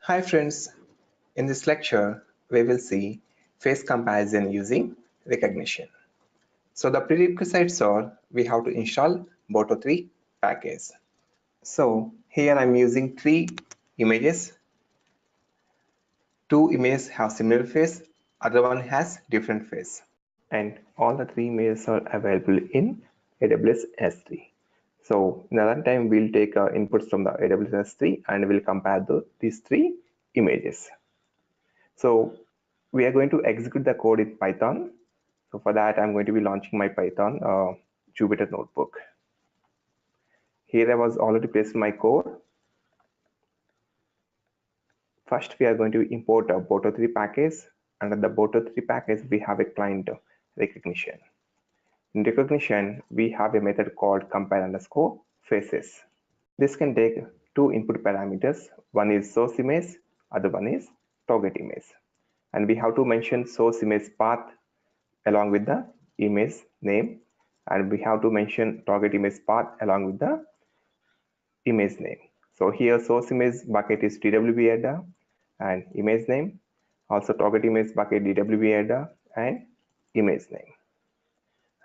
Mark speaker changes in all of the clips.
Speaker 1: Hi friends, in this lecture we will see face comparison using recognition. So the prerequisites are we have to install Boto3 package. So here I'm using 3 images. 2 images have similar face, other one has different face. And all the 3 images are available in AWS S3. So in the runtime we'll take inputs from the AWS S3 and we'll compare these 3 images. So we are going to execute the code in Python. So for that, I'm going to be launching my Python Jupyter notebook. Here I was already placed my code. First, we are going to import a Boto3 package. Under the Boto3 package, we have a client recognition. In recognition, we have a method called compare_faces. This can take 2 input parameters. One is source image, other one is target image. And we have to mention source image path along with the image name, and we have to mention target image path along with the image name. So here source image bucket is DWBIADDA and image name, also target image bucket DWBIADDA and image name.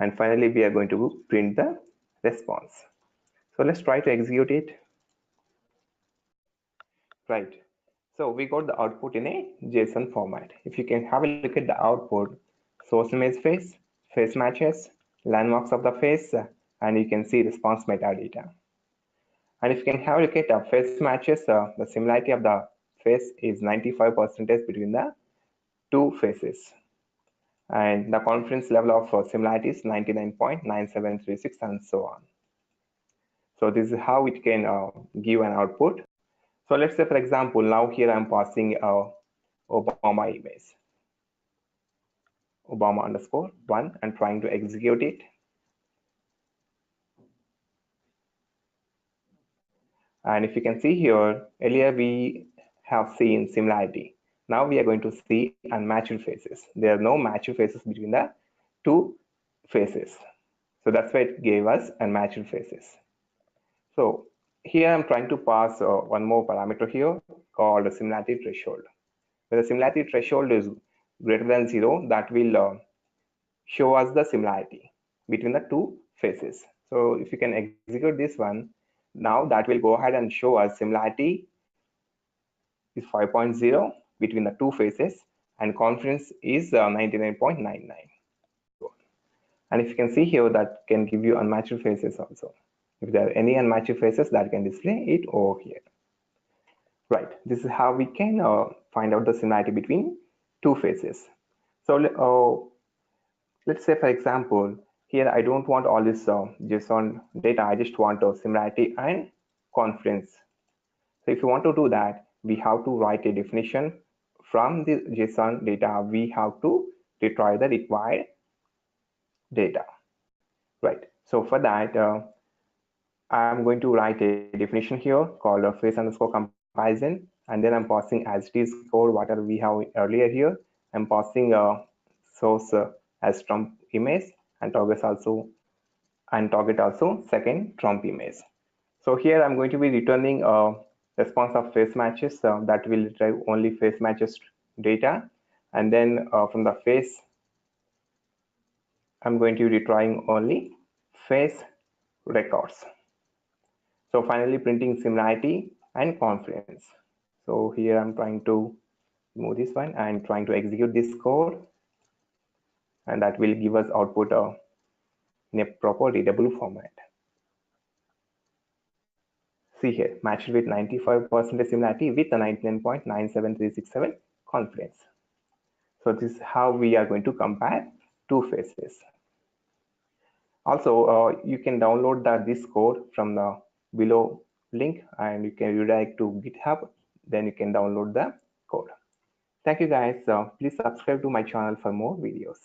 Speaker 1: And finally we are going to print the response. So let's try to execute it. Right, so we got the output in a JSON format. If you can have a look at the output, source image face, face matches, landmarks of the face, and you can see response metadata. And if you can have a look at the face matches, the similarity of the face is 95% between the 2 faces. And the confidence level of similarity is 99.9736 and so on. So this is how it can give an output. So let's say, for example, now here I'm passing Obama image, Obama_1, and trying to execute it. And if you can see here, earlier we have seen similarity. Now we are going to see unmatched faces. There are no matched faces between the 2 faces. So that's why it gave us unmatched faces. So here I'm trying to pass one more parameter here called the similarity threshold. When the similarity threshold is greater than 0, that will show us the similarity between the 2 faces. So if you can execute this one, now that will go ahead and show us similarity is 5.0 between the 2 faces and confidence is 99.99. And if you can see here, that can give you unmatched faces also. If there are any unmatched faces, that can display it over here. Right, this is how we can find out the similarity between 2 faces. So let's say, for example, here I don't want all this JSON data. I just want similarity and confidence. So if you want to do that, we have to write a definition from the JSON data. We have to retrieve the required data. Right. So for that, I'm going to write a definition here called face_comparison, and then I'm passing as it is code whatever we have earlier here. I'm passing source as Trump image and target also second Trump image. So here I'm going to be returning a response of face matches that will retrieve only face matches data, and then from the face I'm going to be retrieving only face records. So finally printing similarity and confidence. So here I'm trying to move this one and trying to execute this code, and that will give us output in a proper readable format. See here, matched with 95% similarity with a 99.97367 confidence. So this is how we are going to compare 2 faces. Also, you can download this code from the below link, and you can redirect to GitHub. Then you can download the code. Thank you guys. Please subscribe to my channel for more videos.